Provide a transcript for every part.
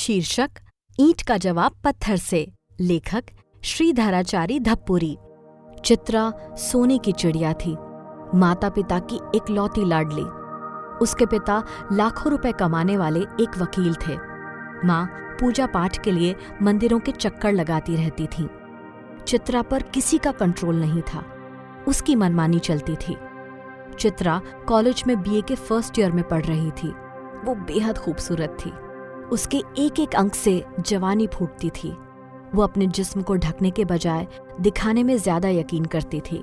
शीर्षक ईंट का जवाब पत्थर से। लेखक श्रीधराचारी धप्पुरी। चित्रा सोने की चिड़िया थी, माता पिता की इकलौती लाडली। उसके पिता लाखों रुपए कमाने वाले एक वकील थे। माँ पूजा पाठ के लिए मंदिरों के चक्कर लगाती रहती थी। चित्रा पर किसी का कंट्रोल नहीं था, उसकी मनमानी चलती थी। चित्रा कॉलेज में बीए के फर्स्ट ईयर में पढ़ रही थी। वो बेहद खूबसूरत थी। उसके एक एक अंग से जवानी फूटती थी। वो अपने जिस्म को ढकने के बजाय दिखाने में ज्यादा यकीन करती थी।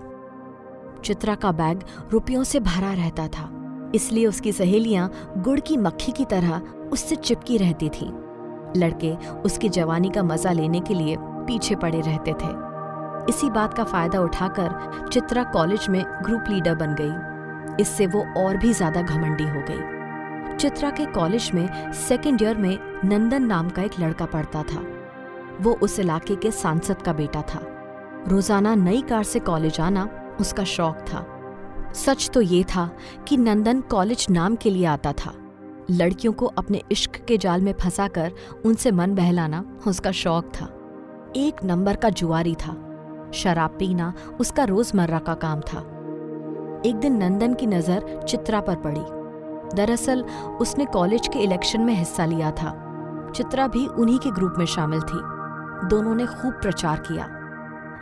चित्रा का बैग रुपयों से भरा रहता था, इसलिए उसकी सहेलियां गुड़ की मक्खी की तरह उससे चिपकी रहती थीं। लड़के उसकी जवानी का मजा लेने के लिए पीछे पड़े रहते थे। इसी बात का फायदा उठाकर चित्रा कॉलेज में ग्रुप लीडर बन गई। इससे वो और भी ज्यादा घमंडी हो गई। चित्रा के कॉलेज में सेकेंड ईयर में नंदन नाम का एक लड़का पढ़ता था। वो उस इलाके के सांसद का बेटा था। रोजाना नई कार से कॉलेज आना उसका शौक था। सच तो ये था कि नंदन कॉलेज नाम के लिए आता था। लड़कियों को अपने इश्क के जाल में फंसाकर उनसे मन बहलाना उसका शौक था। एक नंबर का जुआरी था। शराब पीना उसका रोजमर्रा का काम था। एक दिन नंदन की नजर चित्रा पर पड़ी। दरअसल उसने कॉलेज के इलेक्शन में हिस्सा लिया था। चित्रा भी उन्हीं के ग्रुप में शामिल थी। दोनों ने खूब प्रचार किया।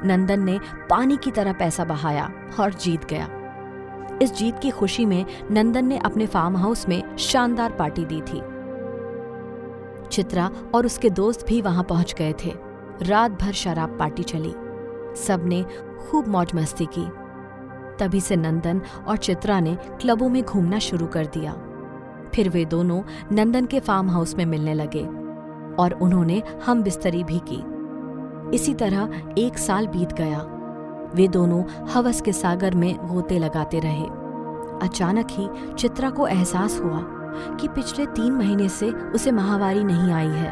नंदन ने पानी की तरह पैसा बहाया और जीत गया। इस जीत की खुशी में नंदन ने अपने फार्म हाउस में शानदार पार्टी दी थी। चित्रा और उसके दोस्त भी वहां पहुंच गए थे। रात भर शराब पार्टी चली। सबने खूब मौज मस्ती की। तभी से नंदन और चित्रा ने क्लबों में घूमना शुरू कर दिया। फिर वे दोनों नंदन के फार्म हाउस में मिलने लगे और उन्होंने हम बिस्तरी भी की। इसी तरह एक साल बीत गया। वे दोनों हवस के सागर में गोते लगाते रहे। अचानक ही चित्रा को एहसास हुआ कि पिछले 3 महीने से उसे माहवारी नहीं आई है।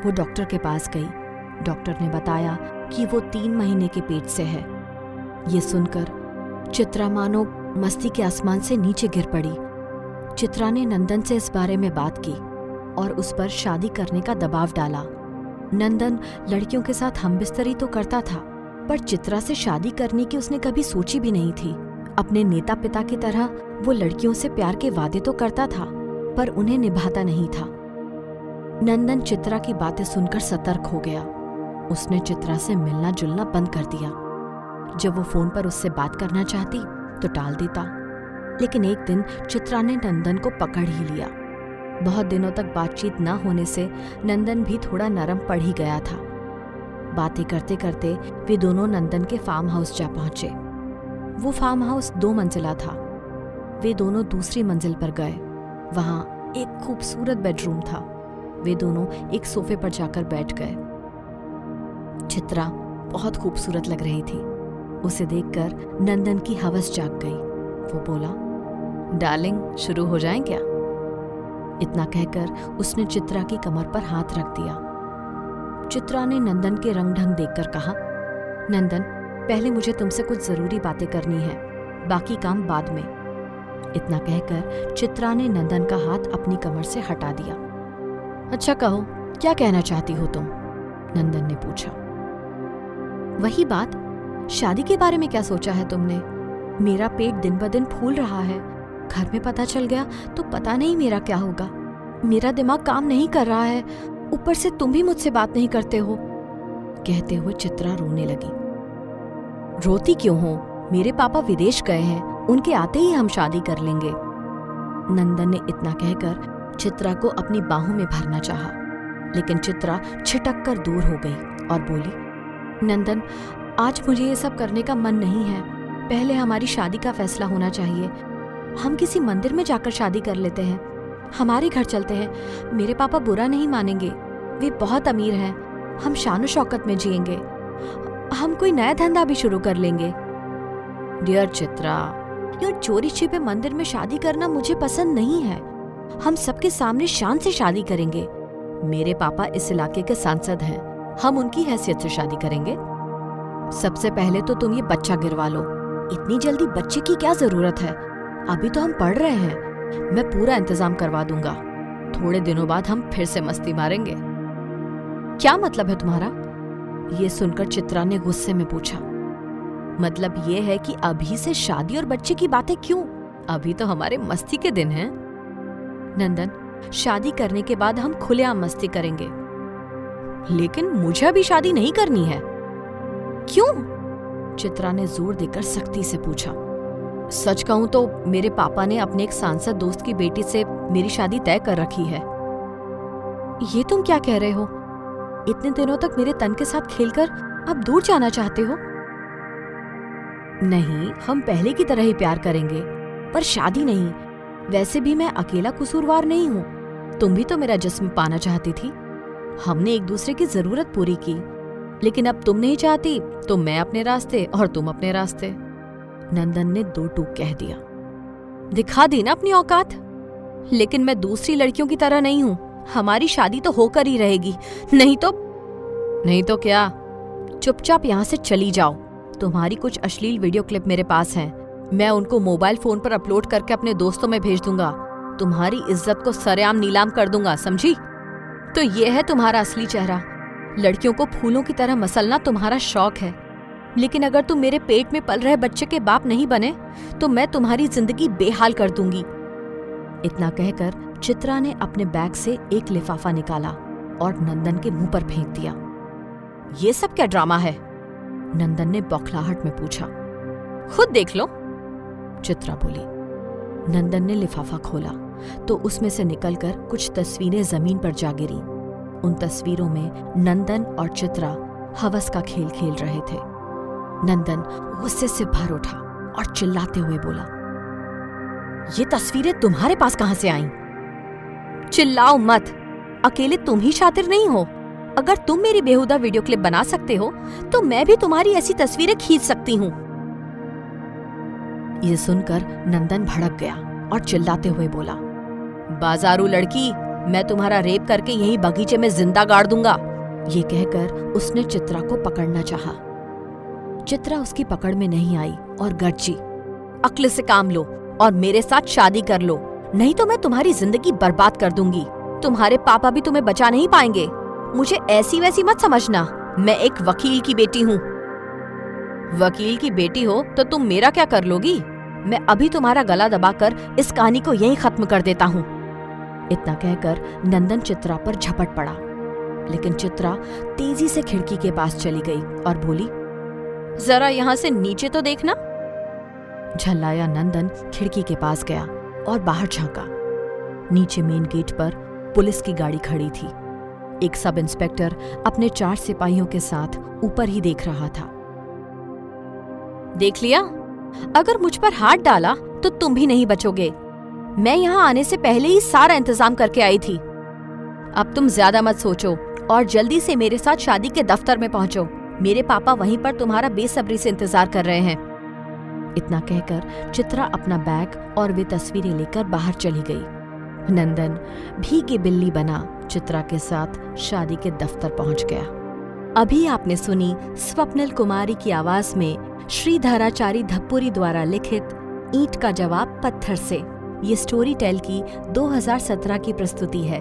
वो डॉक्टर के पास गई। डॉक्टर ने बताया कि वो 3 महीने के पेट से है। ये सुनकर चित्रा मानो मस्ती के आसमान से नीचे गिर पड़ी। चित्रा ने नंदन से इस बारे में बात की और उस पर शादी करने का दबाव डाला। नंदन लड़कियों के साथ हमबिस्तरी तो करता था, पर चित्रा से शादी करने की उसने कभी सोची भी नहीं थी। अपने नेता पिता की तरह वो लड़कियों से प्यार के वादे तो करता था, पर उन्हें निभाता नहीं था। नंदन चित्रा की बातें सुनकर सतर्क हो गया। उसने चित्रा से मिलना जुलना बंद कर दिया। जब वो फोन पर उससे बात करना चाहती तो टाल देता। लेकिन एक दिन चित्रा ने नंदन को पकड़ ही लिया। बहुत दिनों तक बातचीत न होने से नंदन भी थोड़ा नरम पड़ ही गया था। बातें करते करते वे दोनों नंदन के फार्म हाउस जा पहुंचे। वो फार्म हाउस 2 मंजिला था। वे दोनों दूसरी मंजिल पर गए। वहां एक खूबसूरत बेडरूम था। वे दोनों एक सोफे पर जाकर बैठ गए। चित्रा बहुत खूबसूरत लग रही थी। उसे देखकर नंदन की हवस जाग गई। वो बोला, डार्लिंग, शुरू हो जाएं क्या? इतना कहकर उसने चित्रा की कमर पर हाथ रख दिया। चित्रा ने नंदन के रंग ढंग देखकर कहा, नंदन, पहले मुझे तुमसे कुछ जरूरी बातें करनी है, बाकी काम बाद में। इतना कहकर चित्रा ने नंदन का हाथ अपनी कमर से हटा दिया। अच्छा कहो, क्या कहना चाहती हो तुम? नंदन ने पूछा। वही बात, शादी के बारे में क्या सोचा है तुमने? मेरा पेट दिन ब दिन फूल रहा है। घर में पता चल गया तो पता नहीं मेरा क्या होगा। मेरा दिमाग काम नहीं कर रहा है, ऊपर से तुम भी मुझसे बात नहीं करते हो। कहते हुए चित्रा रोने लगी। रोती क्यों हो? मेरे पापा विदेश गए हैं, उनके आते ही हम शादी कर लेंगे। नंदन ने इतना कहकर चित्रा को अपनी बाहों में भरना चाहा, लेकिन चित्रा छिटक कर दूर हो गई और बोली, नंदन, आज मुझे ये सब करने का मन नहीं है। पहले हमारी शादी का फैसला होना चाहिए। हम किसी मंदिर में जाकर शादी कर लेते हैं। हमारे घर चलते हैं। मेरे पापा बुरा नहीं मानेंगे। वे बहुत अमीर हैं। हम शान शौकत में जिएंगे। हम कोई नया धंधा भी शुरू कर लेंगे। डियर चित्रा, ये चोरी छिपे मंदिर में शादी करना मुझे पसंद नहीं है। हम सबके सामने शान से शादी करेंगे। मेरे पापा इस इलाके के सांसद हैं। हम उनकी हैसियत से शादी करेंगे। सबसे पहले तो तुम ये बच्चा गिरवा लो। इतनी जल्दी बच्चे की क्या जरूरत है? अभी तो हम पढ़ रहे हैं। मैं पूरा इंतजाम करवा दूंगा। थोड़े दिनों बाद हम फिर से मस्ती मारेंगे। क्या मतलब है तुम्हारा? ये सुनकर चित्रा ने गुस्से में पूछा। मतलब ये है कि अभी से शादी और बच्चे की बातें क्यों? अभी तो हमारे मस्ती के दिन हैं। नंदन, शादी करने के बाद हम खुलेआम मस्ती करेंगे। लेकिन मुझे अभी शादी नहीं करनी है। क्यों? चित्रा ने जोर देकर सख्ती से पूछा। सच कहूं तो मेरे पापा ने अपने एक सांसद दोस्त की बेटी से मेरी शादी तय कर रखी है। ये तुम क्या कह रहे हो? इतने दिनों तक मेरे तन के साथ खेलकर अब दूर जाना चाहते हो? नहीं, हम पहले की तरह ही प्यार करेंगे, पर शादी नहीं। वैसे भी मैं अकेला कसूरवार नहीं हूँ। तुम भी तो मेरा जिस्म पाना चाहती थी। हमने एक दूसरे की जरूरत पूरी की, लेकिन अब तुम नहीं चाहती तो मैं अपने रास्ते और तुम अपने रास्ते। नंदन ने दो टूक कह दिया। दिखा दी ना अपनी औकात। लेकिन मैं दूसरी लड़कियों की तरह नहीं हूँ। हमारी शादी तो होकर ही रहेगी। नहीं तो क्या? चुपचाप यहाँ से चली जाओ। तुम्हारी कुछ अश्लील वीडियो क्लिप मेरे पास हैं। मैं उनको मोबाइल फोन पर अपलोड करके अपने दोस्तों में भेज दूंगा। तुम्हारी इज्जत को सरेआम नीलाम कर दूंगा, समझी? तो ये है तुम्हारा असली चेहरा। लड़कियों को फूलों की तरह मसलना तुम्हारा शौक है। लेकिन अगर तुम मेरे पेट में पल रहे बच्चे के बाप नहीं बने तो मैं तुम्हारी जिंदगी बेहाल कर दूंगी। इतना कहकर चित्रा ने अपने बैग से एक लिफाफा निकाला और नंदन के मुंह पर फेंक दिया। ये सब क्या ड्रामा है? नंदन ने बौखलाहट में पूछा। खुद देख लो, चित्रा बोली। नंदन ने लिफाफा खोला तो उसमें से निकलकर कुछ तस्वीरें जमीन पर जा गिरी। उन तस्वीरों में नंदन और चित्रा हवस का खेल खेल रहे थे। नंदन गुस्से से भर उठा और चिल्लाते हुए बोला, ये तस्वीरें तुम्हारे पास कहां से आईं? चिल्लाओ मत। अकेले तुम ही शातिर नहीं हो। अगर तुम मेरी बेहुदा वीडियो क्लिप बना सकते हो तो मैं भी तुम्हारी ऐसी तस्वीरें खींच सकती हूँ। ये सुनकर नंदन भड़क गया और चिल्लाते हुए बोला, बाजारू लड़की, मैं तुम्हारा रेप करके यहीं बगीचे में जिंदा गाड़ दूंगा। ये कहकर उसने चित्रा को पकड़ना चाहा। चित्रा उसकी पकड़ में नहीं आई और गर्जी, अक्ल से काम लो और मेरे साथ शादी कर लो, नहीं तो मैं तुम्हारी जिंदगी बर्बाद कर दूंगी। तुम्हारे पापा भी तुम्हें बचा नहीं पाएंगे। मुझे ऐसी वैसी मत समझना। मैं एक वकील की बेटी हूँ। वकील की बेटी हो तो तुम मेरा क्या कर लोगी? मैं अभी तुम्हारा गला दबाकर इस कहानी को यहीं खत्म कर देता हूँ। इतना कहकर नंदन चित्रा पर झपट पड़ा, लेकिन चित्रा तेजी से खिड़की के पास चली गई और बोली, जरा यहाँ से नीचे तो देखना। झल्लाया नंदन खिड़की के पास गया और बाहर झांका। नीचे मेन गेट पर पुलिस की गाड़ी खड़ी थी। एक सब इंस्पेक्टर अपने 4 सिपाहियों के साथ ऊपर ही देख रहा था। देख लिया? अगर मुझ पर हाथ डाला तो तुम भी नहीं बचोगे। मैं यहाँ आने से पहले ही सारा इंतजाम करके आई थी। अब तुम ज्यादा मत सोचो और जल्दी से मेरे साथ शादी के दफ्तर में पहुंचो। मेरे पापा वहीं पर तुम्हारा बेसब्री से इंतजार कर रहे हैं। इतना कहकर चित्रा अपना बैग और वे तस्वीरें लेकर बाहर चली गई। नंदन भीगी बिल्ली बना चित्रा के साथ शादी के दफ्तर पहुंच गया। अभी आपने सुनी स्वप्निल कुमारी की आवाज में श्रीधराचारी धप्पुरी द्वारा लिखित ईंट का जवाब पत्थर से। ये स्टोरी टेल की 2017 की प्रस्तुति है।